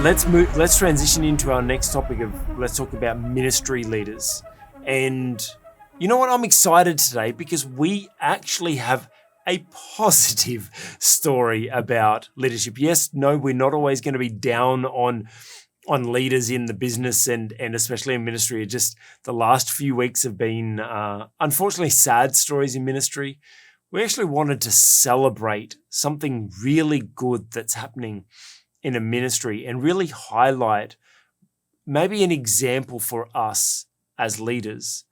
Let's transition into our next topic of let's talk about ministry leaders. And you know what? I'm excited today because we actually have a positive story about leadership. Yes, no, we're not always going to be down on leaders in the business and especially in ministry. Just the last few weeks have been unfortunately sad stories in ministry. We actually wanted to celebrate something really good that's happening in a ministry and really highlight maybe an example for us as leaders.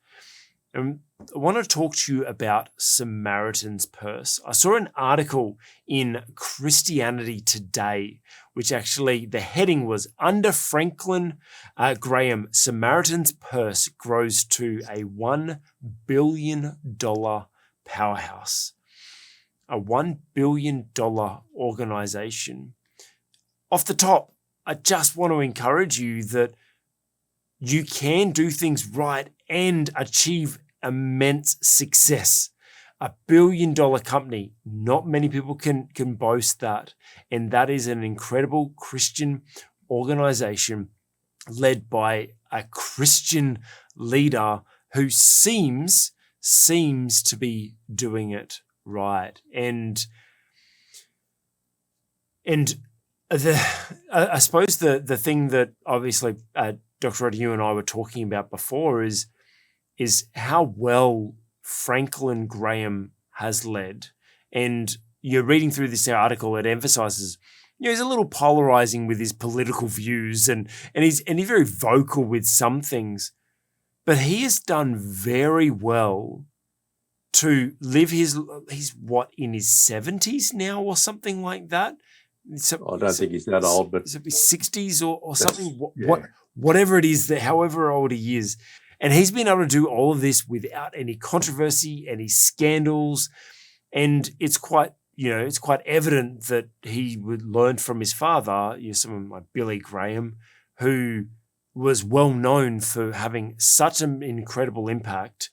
And I want to talk to you about Samaritan's Purse. I saw an article in Christianity Today, which actually the heading was Under Franklin Graham, Samaritan's Purse grows to a $1 billion powerhouse. A $1 billion organization. Off the top, I just want to encourage you that you can do things right and achieve immense success. A $1 billion company, not many people can boast that. And that is an incredible Christian organization led by a Christian leader who seems to be doing it right. And I suppose the thing that obviously Dr. Rod, you and I were talking about before is how well Franklin Graham has led. And you're reading through this article, it emphasizes, he's a little polarizing with his political views and he's very vocal with some things, but he has done very well to live he's what, in his 70s now or something like that. I don't think he's that old, but his 60s or something. Whatever it is, that however old he is, and he's been able to do all of this without any controversy, any scandals, and it's quite evident that he would learn from his father. Someone like Billy Graham, who was well known for having such an incredible impact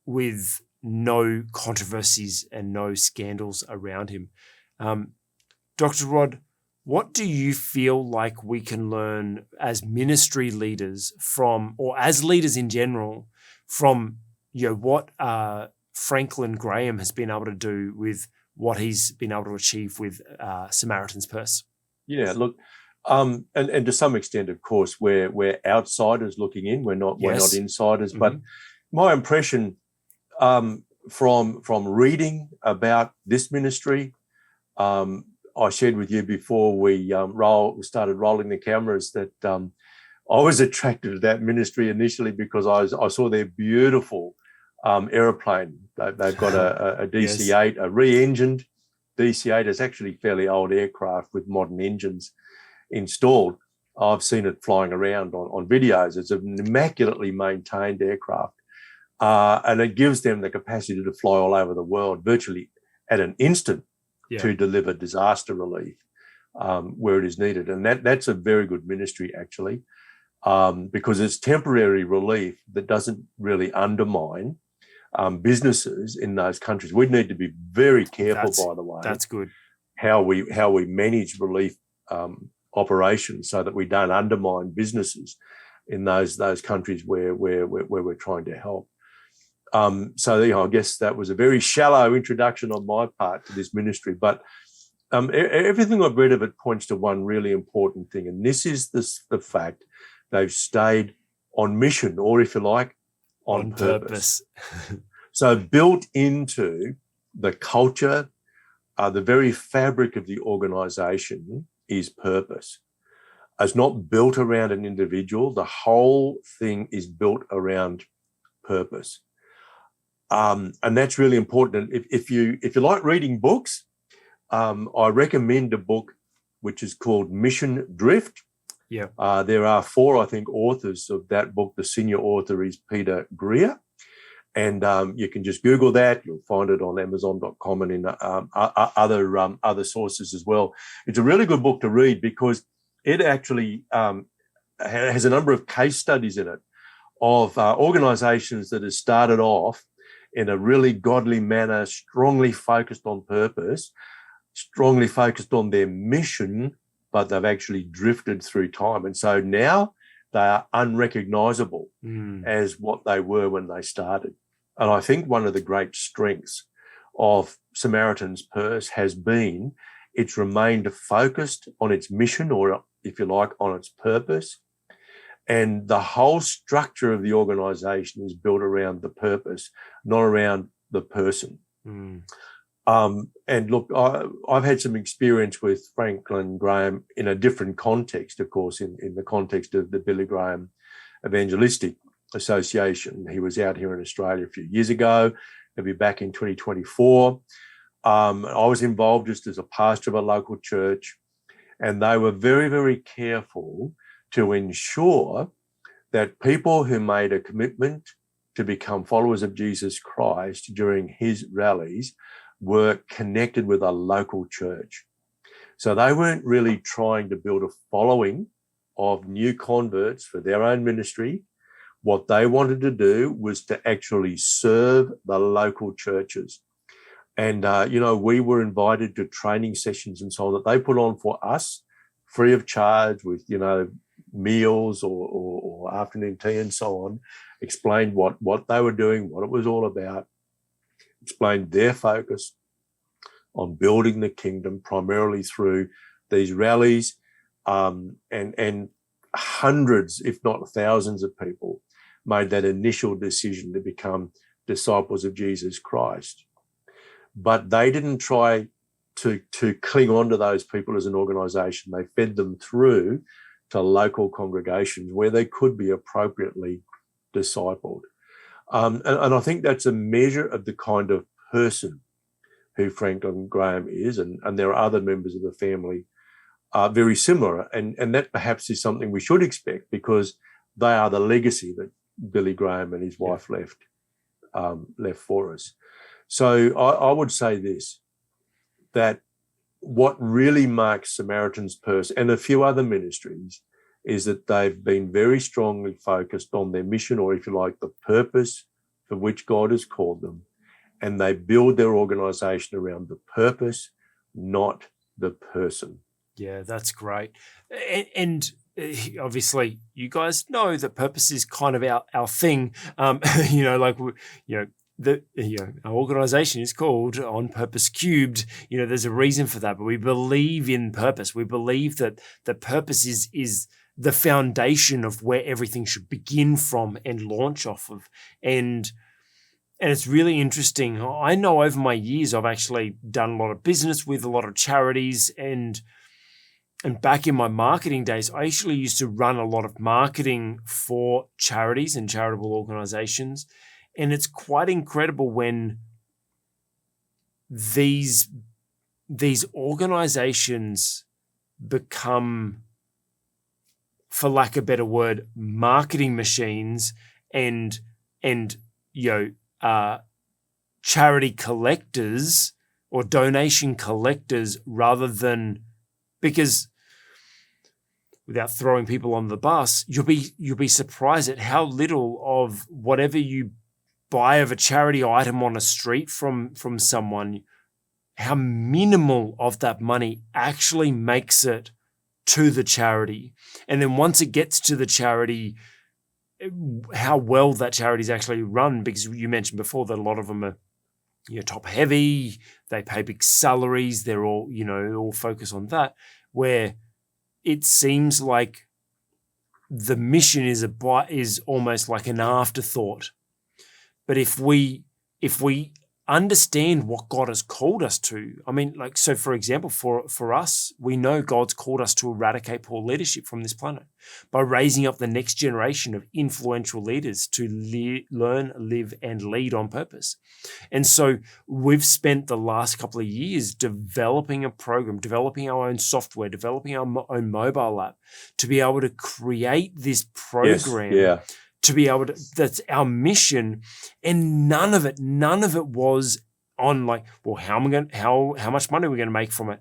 with no controversies and no scandals around him. Dr. Rod, what do you feel like we can learn as ministry leaders from, or as leaders in general, from what Franklin Graham has been able to do with what he's been able to achieve with Samaritan's Purse? Yeah, look, and to some extent, of course, we're outsiders looking in. We're not insiders. Mm-hmm. But my impression from reading about this ministry. I shared with you before we started rolling the cameras that I was attracted to that ministry initially because I saw their beautiful aeroplane. They've got a DC-8, a re-engined DC-8. It's actually fairly old aircraft with modern engines installed. I've seen it flying around on videos. It's an immaculately maintained aircraft, and it gives them the capacity to fly all over the world virtually at an instant. Yeah. To deliver disaster relief where it is needed. And that's a very good ministry, actually, because it's temporary relief that doesn't really undermine businesses in those countries. We need to be very careful, by the way. That's good. How we manage relief operations so that we don't undermine businesses in those countries where we're trying to help. So I guess that was a very shallow introduction on my part to this ministry, but everything I've read of it points to one really important thing, and this is the fact they've stayed on mission, or if you like, on purpose. So built into the culture, the very fabric of the organisation is purpose. It's not built around an individual. The whole thing is built around purpose. And that's really important. And if you like reading books, I recommend a book which is called Mission Drift. Yeah. There are 4, I think, authors of that book. The senior author is Peter Greer. And you can just Google that. You'll find it on Amazon.com and in other sources as well. It's a really good book to read because it actually has a number of case studies in it of organizations that have started off in a really godly manner, strongly focused on purpose, strongly focused on their mission, but they've actually drifted through time. And so now they are unrecognizable as what they were when they started. And I think one of the great strengths of Samaritan's Purse has been it's remained focused on its mission, or if you like, on its purpose. And the whole structure of the organization is built around the purpose, not around the person. And look, I've had some experience with Franklin Graham in a different context, of course, in the context of the Billy Graham Evangelistic Association. He was out here in Australia a few years ago. He'll be back in 2024. I was involved just as a pastor of a local church, and they were very, very careful to ensure that people who made a commitment to become followers of Jesus Christ during his rallies were connected with a local church. So they weren't really trying to build a following of new converts for their own ministry. What they wanted to do was to actually serve the local churches. And, we were invited to training sessions and so on that they put on for us free of charge with, meals or afternoon tea and so on, explained what they were doing, what it was all about, explained their focus on building the kingdom primarily through these rallies, and hundreds, if not thousands of people made that initial decision to become disciples of Jesus Christ. But they didn't try to cling on to those people as an organization. They fed them through to local congregations where they could be appropriately discipled. And I think that's a measure of the kind of person who Franklin Graham is, and there are other members of the family very similar. And that perhaps is something we should expect, because they are the legacy that Billy Graham and his wife left for us. So I would say this, that what really marks Samaritan's Purse and a few other ministries is that they've been very strongly focused on their mission, or if you like, the purpose for which God has called them. And they build their organization around the purpose, not the person. Yeah, that's great. And obviously you guys know that purpose is kind of our thing. Our organization is called On Purpose Cubed. There's a reason for that, but we believe in purpose. We believe that the purpose is the foundation of where everything should begin from and launch off of. And it's really interesting. I know over my years, I've actually done a lot of business with a lot of charities, and back in my marketing days, I actually used to run a lot of marketing for charities and charitable organizations. And it's quite incredible when these organizations become, for lack of a better word, marketing machines and charity collectors or donation collectors, rather than, because without throwing people on the bus, you'll be surprised at how little of whatever you buy of a charity item on a street from someone, how minimal of that money actually makes it to the charity. And then once it gets to the charity, how well that charity is actually run, because you mentioned before that a lot of them are top heavy, they pay big salaries, they're all, all focus on that, where it seems like the mission is almost like an afterthought. But if we understand what God has called us to, so for example, for us, we know God's called us to eradicate poor leadership from this planet by raising up the next generation of influential leaders to learn, live, and lead on purpose. And so we've spent the last couple of years developing a program, developing our own software, developing our own mobile app to be able to create this program. Yes, yeah. To be able to, that's our mission. And none of it was on how much money are we going to make from it?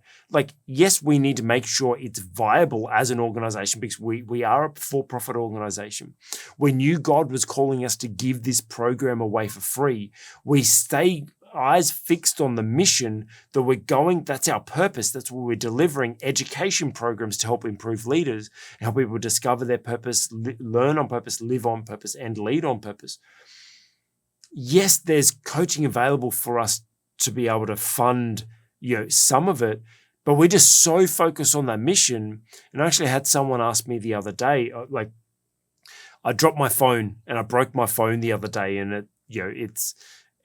Yes, we need to make sure it's viable as an organization, because we are a for-profit organization. We knew God was calling us to give this program away for free. We stay eyes fixed on the mission that we're going, that's our purpose. That's what we're delivering education programs to help improve leaders, help people discover their purpose, learn on purpose, live on purpose, and lead on purpose. Yes, there's coaching available for us to be able to fund, some of it, but we're just so focused on that mission. And I actually had someone ask me the other day, like, I dropped my phone and I broke my phone the other day, and it's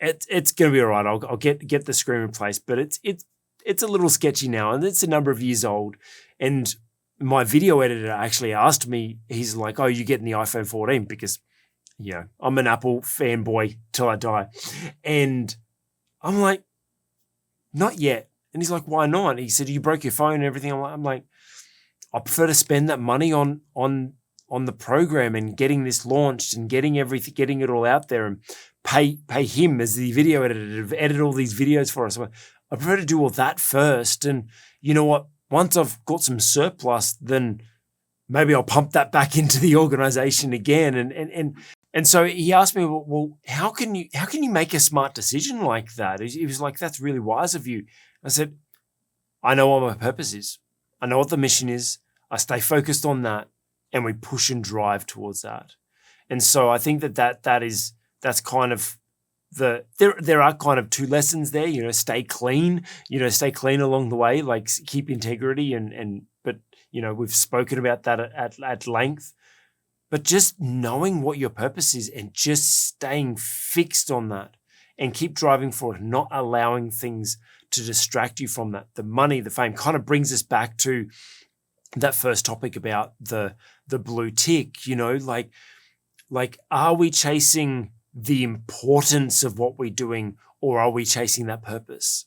going to be all right. I'll get the screen replaced, but it's a little sketchy now, and it's a number of years old. And my video editor actually asked me, he's like, "Oh, you getting the iPhone 14?" Because I'm an Apple fanboy till I die, and I'm like, "Not yet." And he's like, "Why not?" He said, "You broke your phone and everything." I'm like, I prefer to spend that money on the program and getting this launched and getting it all out there, and pay him as the video editor to edit all these videos for us. I prefer to do all that first. And you know what? Once I've got some surplus, then maybe I'll pump that back into the organization again. And so he asked me, well, how can you make a smart decision like that? He was like, "That's really wise of you." I said, "I know what my purpose is. I know what the mission is. I stay focused on that, and we push and drive towards that." And so I think that's kind of there are kind of two lessons there, stay clean along the way, like keep integrity but we've spoken about that at length, but just knowing what your purpose is and just staying fixed on that and keep driving forward, not allowing things to distract you from that. The money, the fame kind of brings us back to that first topic about the blue tick, like are we chasing the importance of what we're doing, or are we chasing that purpose?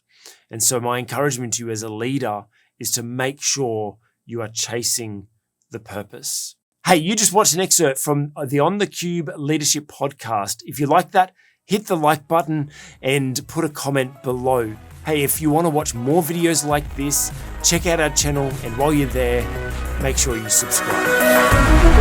And so my encouragement to you as a leader is to make sure you are chasing the purpose. Hey, you just watched an excerpt from the On the Cube Leadership Podcast. If you like that, hit the like button and put a comment below. Hey, if you want to watch more videos like this, check out our channel, and while you're there, make sure you subscribe.